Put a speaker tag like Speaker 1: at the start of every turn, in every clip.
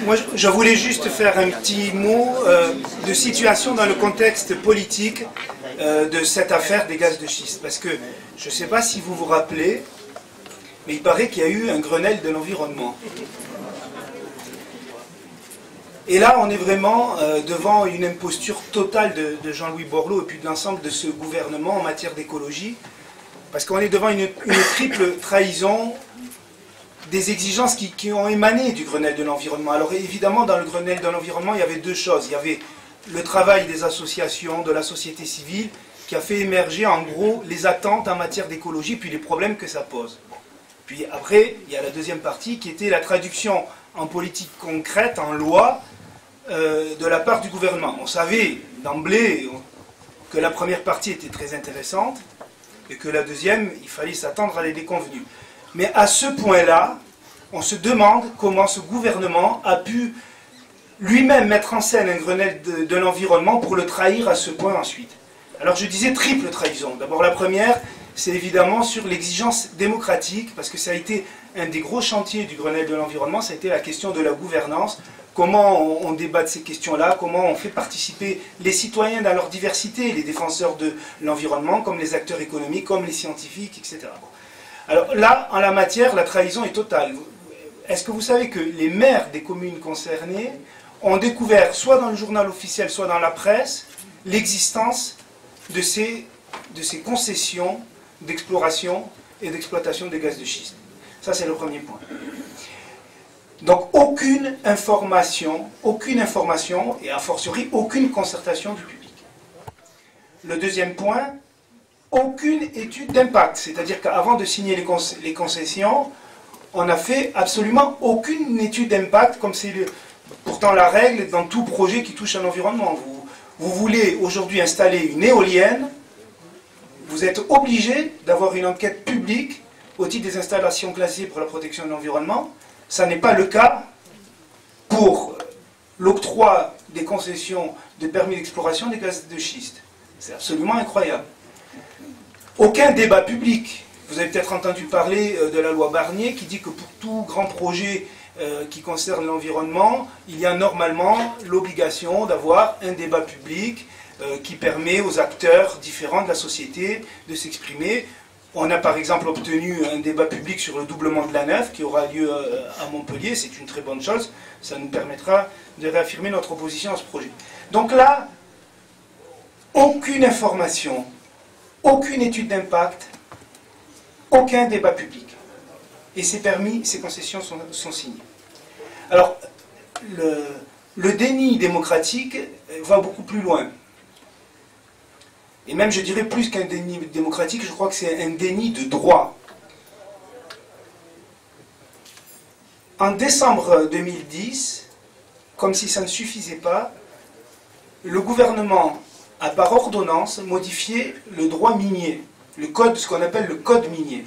Speaker 1: Moi, je voulais juste faire un petit mot de situation dans le contexte politique de cette affaire des gaz de schiste. Parce que, je ne sais pas si vous vous rappelez, mais il paraît qu'il y a eu un Grenelle de l'environnement. Et là, on est vraiment devant une imposture totale de Jean-Louis Borloo et puis de l'ensemble de ce gouvernement en matière d'écologie. Parce qu'on est devant une triple trahison des exigences qui ont émané du Grenelle de l'environnement. Alors évidemment, dans le Grenelle de l'environnement, il y avait deux choses. Il y avait le travail des associations, de la société civile, qui a fait émerger en gros les attentes en matière d'écologie, puis les problèmes que ça pose. Puis après, il y a la deuxième partie, qui était la traduction en politique concrète, en loi, de la part du gouvernement. On savait d'emblée que la première partie était très intéressante, et que la deuxième, il fallait s'attendre à les déconvenues. Mais à ce point-là, on se demande comment ce gouvernement a pu lui-même mettre en scène un Grenelle de l'environnement pour le trahir à ce point ensuite. Alors je disais triple trahison. D'abord la première, c'est évidemment sur l'exigence démocratique, parce que ça a été un des gros chantiers du Grenelle de l'environnement, ça a été la question de la gouvernance. Comment on débat de ces questions-là, comment on fait participer les citoyens dans leur diversité, les défenseurs de l'environnement, comme les acteurs économiques, comme les scientifiques, etc. Alors là, en la matière, la trahison est totale. Est-ce que vous savez que les maires des communes concernées ont découvert, soit dans le journal officiel, soit dans la presse, l'existence de ces concessions d'exploration et d'exploitation des gaz de schiste? Ça, c'est le premier point. Donc, aucune information, et a fortiori, aucune concertation du public. Le deuxième point, aucune étude d'impact. C'est-à-dire qu'avant de signer les concessions, on n'a fait absolument aucune étude d'impact, comme c'est pourtant la règle dans tout projet qui touche à l'environnement. Vous voulez aujourd'hui installer une éolienne, vous êtes obligé d'avoir une enquête publique au titre des installations classées pour la protection de l'environnement. Ça n'est pas le cas pour l'octroi des concessions de permis d'exploration des gaz de schiste. C'est absolument incroyable. Aucun débat public. Vous avez peut-être entendu parler de la loi Barnier qui dit que pour tout grand projet qui concerne l'environnement, il y a normalement l'obligation d'avoir un débat public qui permet aux acteurs différents de la société de s'exprimer. On a par exemple obtenu un débat public sur le doublement de la nef qui aura lieu à Montpellier. C'est une très bonne chose. Ça nous permettra de réaffirmer notre opposition à ce projet. Donc là, aucune information, aucune étude d'impact, aucun débat public. Et ces permis, ces concessions sont signés. Alors, le déni démocratique va beaucoup plus loin. Et même, je dirais, plus qu'un déni démocratique, je crois que c'est un déni de droit. En décembre 2010, comme si ça ne suffisait pas, le gouvernement a par ordonnance modifié le droit minier, le code, ce qu'on appelle le code minier.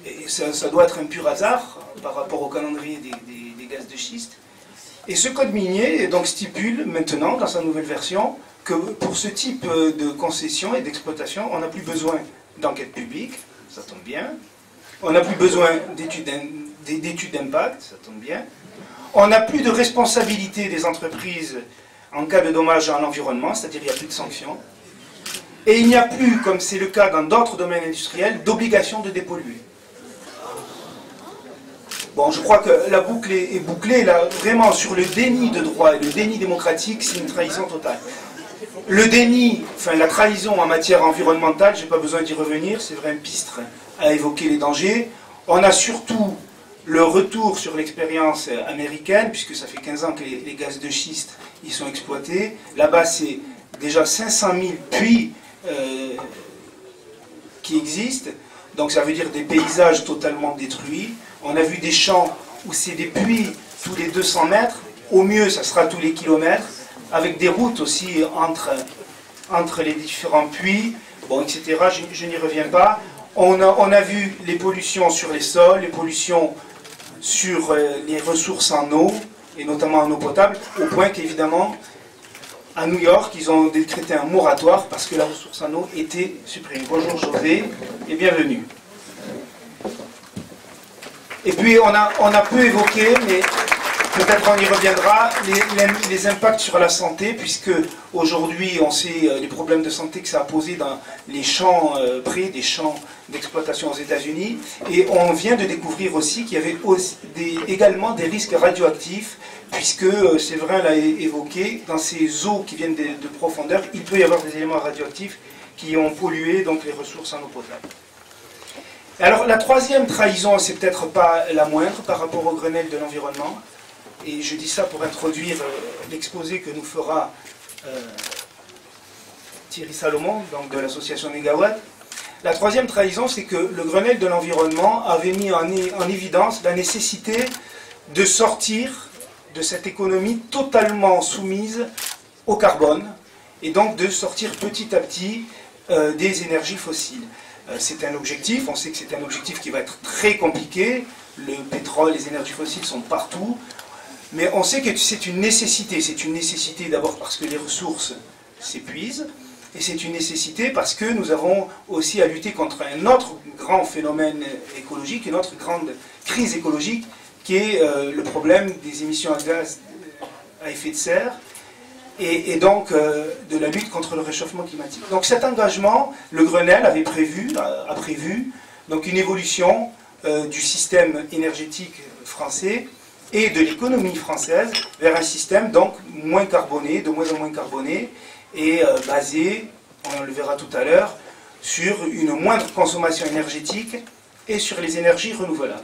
Speaker 1: Et ça doit être un pur hasard par rapport au calendrier des gaz de schiste. Et ce code minier donc stipule maintenant, dans sa nouvelle version, que pour ce type de concession et d'exploitation, on n'a plus besoin d'enquête publique, ça tombe bien. On n'a plus besoin d'études d'impact, ça tombe bien. On n'a plus de responsabilité des entreprises en cas de dommage à l'environnement, c'est-à-dire qu'il n'y a plus de sanctions. Et il n'y a plus, comme c'est le cas dans d'autres domaines industriels, d'obligation de dépolluer. Bon, je crois que la boucle est bouclée, là, vraiment, sur le déni de droit et le déni démocratique, c'est une trahison totale. Le déni, enfin la trahison en matière environnementale, je n'ai pas besoin d'y revenir, c'est vrai, un pistre à évoquer les dangers. On a surtout le retour sur l'expérience américaine, puisque ça fait 15 ans que les gaz de schiste ils sont exploités. Là-bas, c'est déjà 500 000 puits qui existent, donc ça veut dire des paysages totalement détruits. On a vu des champs où c'est des puits tous les 200 mètres, au mieux ça sera tous les kilomètres, avec des routes aussi entre les différents puits, bon, etc. Je n'y reviens pas. On a vu les pollutions sur les sols, les pollutions sur les ressources en eau, et notamment en eau potable, au point qu'évidemment, à New York, ils ont décrété un moratoire parce que la ressource en eau était supprimée. Bonjour José, et bienvenue. Et puis on a peu évoqué, mais peut-être on y reviendra, les impacts sur la santé, puisque aujourd'hui on sait les problèmes de santé que ça a posé dans les champs près des champs d'exploitation aux États-Unis. Et on vient de découvrir aussi qu'il y avait aussi également des risques radioactifs, puisque Séverin l'a évoqué, dans ces eaux qui viennent de profondeur, il peut y avoir des éléments radioactifs qui ont pollué donc les ressources en eau potable. Alors la troisième trahison, c'est peut-être pas la moindre par rapport au Grenelle de l'environnement, et je dis ça pour introduire l'exposé que nous fera Thierry Salomon, donc de l'association Négawatt. La troisième trahison, c'est que le Grenelle de l'environnement avait mis en évidence la nécessité de sortir de cette économie totalement soumise au carbone, et donc de sortir petit à petit des énergies fossiles. C'est un objectif, on sait que c'est un objectif qui va être très compliqué, le pétrole, les énergies fossiles sont partout, mais on sait que c'est une nécessité d'abord parce que les ressources s'épuisent, et c'est une nécessité parce que nous avons aussi à lutter contre un autre grand phénomène écologique, une autre grande crise écologique, qui est le problème des émissions à gaz à effet de serre, et donc de la lutte contre le réchauffement climatique. Donc cet engagement, le Grenelle a prévu donc une évolution du système énergétique français et de l'économie française vers un système donc moins carboné, de moins en moins carboné, et basé, on le verra tout à l'heure, sur une moindre consommation énergétique et sur les énergies renouvelables.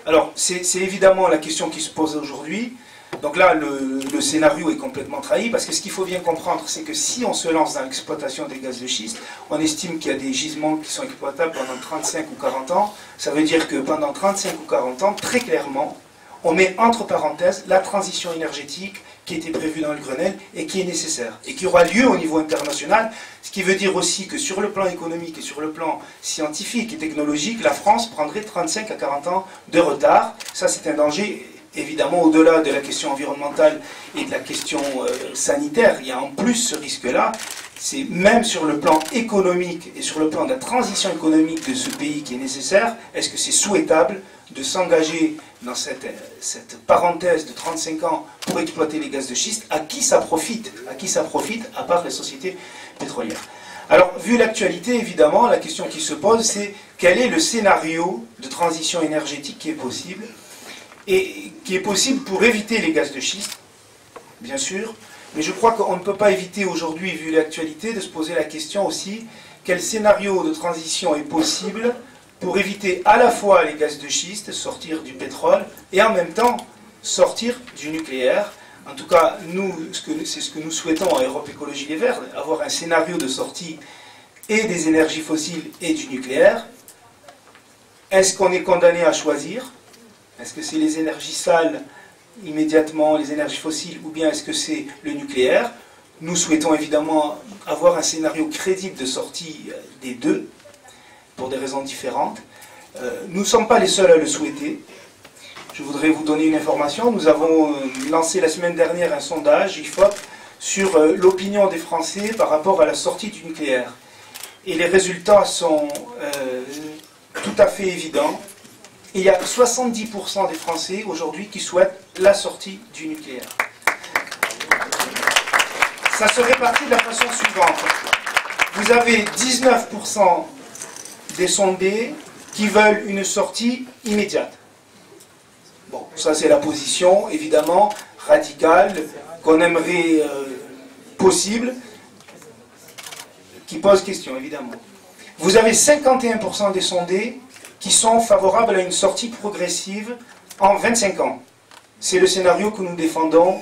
Speaker 1: Alors c'est évidemment la question qui se pose aujourd'hui. Donc là, le scénario est complètement trahi, parce que ce qu'il faut bien comprendre, c'est que si on se lance dans l'exploitation des gaz de schiste, on estime qu'il y a des gisements qui sont exploitables pendant 35 ou 40 ans. Ça veut dire que pendant 35 ou 40 ans, très clairement, on met entre parenthèses la transition énergétique qui était prévue dans le Grenelle et qui est nécessaire, et qui aura lieu au niveau international, ce qui veut dire aussi que sur le plan économique et sur le plan scientifique et technologique, la France prendrait 35 à 40 ans de retard. Ça, c'est un danger. Évidemment, au-delà de la question environnementale et de la question sanitaire, il y a en plus ce risque-là. C'est même sur le plan économique et sur le plan de la transition économique de ce pays qui est nécessaire, est-ce que c'est souhaitable de s'engager dans cette parenthèse de 35 ans pour exploiter les gaz de schiste? À qui ça profite? À part les sociétés pétrolières. Alors, vu l'actualité, évidemment, la question qui se pose, c'est quel est le scénario de transition énergétique qui est possible? Et qui est possible pour éviter les gaz de schiste, bien sûr, mais je crois qu'on ne peut pas éviter aujourd'hui, vu l'actualité, de se poser la question aussi, quel scénario de transition est possible pour éviter à la fois les gaz de schiste, sortir du pétrole, et en même temps sortir du nucléaire. En tout cas, c'est ce que nous souhaitons à Europe Écologie Les Verts, avoir un scénario de sortie et des énergies fossiles et du nucléaire. Est-ce qu'on est condamné à choisir? Est-ce que c'est les énergies sales immédiatement, les énergies fossiles, ou bien est-ce que c'est le nucléaire? Nous souhaitons évidemment avoir un scénario crédible de sortie des deux, pour des raisons différentes. Nous ne sommes pas les seuls à le souhaiter. Je voudrais vous donner une information. Nous avons lancé la semaine dernière un sondage, IFOP, sur l'opinion des Français par rapport à la sortie du nucléaire. Et les résultats sont tout à fait évidents. Il y a 70% des Français aujourd'hui qui souhaitent la sortie du nucléaire. Ça se répartit de la façon suivante. Vous avez 19% des sondés qui veulent une sortie immédiate. Bon, ça c'est la position, évidemment, radicale, qu'on aimerait possible, qui pose question, évidemment. Vous avez 51% des sondés qui sont favorables à une sortie progressive en 25 ans. C'est le scénario que nous défendons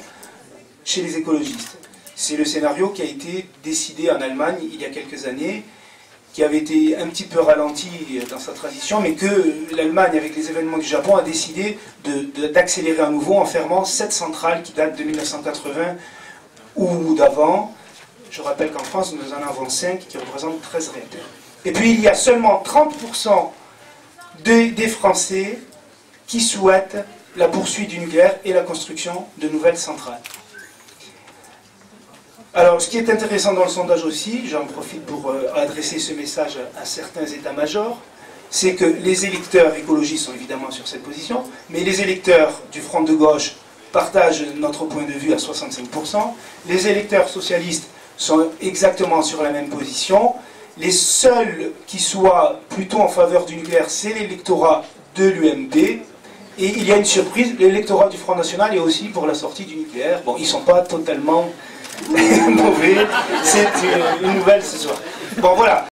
Speaker 1: chez les écologistes. C'est le scénario qui a été décidé en Allemagne il y a quelques années, qui avait été un petit peu ralenti dans sa transition, mais que l'Allemagne, avec les événements du Japon, a décidé d'accélérer à nouveau en fermant 7 centrales qui datent de 1980 ou d'avant. Je rappelle qu'en France, nous en avons 5 qui représentent 13 réacteurs. Et puis il y a seulement 30% des Français qui souhaitent la poursuite du nucléaire et la construction de nouvelles centrales. Alors, ce qui est intéressant dans le sondage aussi, j'en profite pour adresser ce message à certains états-majors, c'est que les électeurs écologistes sont évidemment sur cette position, mais les électeurs du Front de gauche partagent notre point de vue à 65%, les électeurs socialistes sont exactement sur la même position, les seuls qui soient plutôt en faveur du nucléaire, c'est l'électorat de l'UMP, et il y a une surprise, l'électorat du Front National est aussi pour la sortie du nucléaire. Bon, ils ne sont pas totalement mauvais, c'est une nouvelle ce soir. Bon, voilà.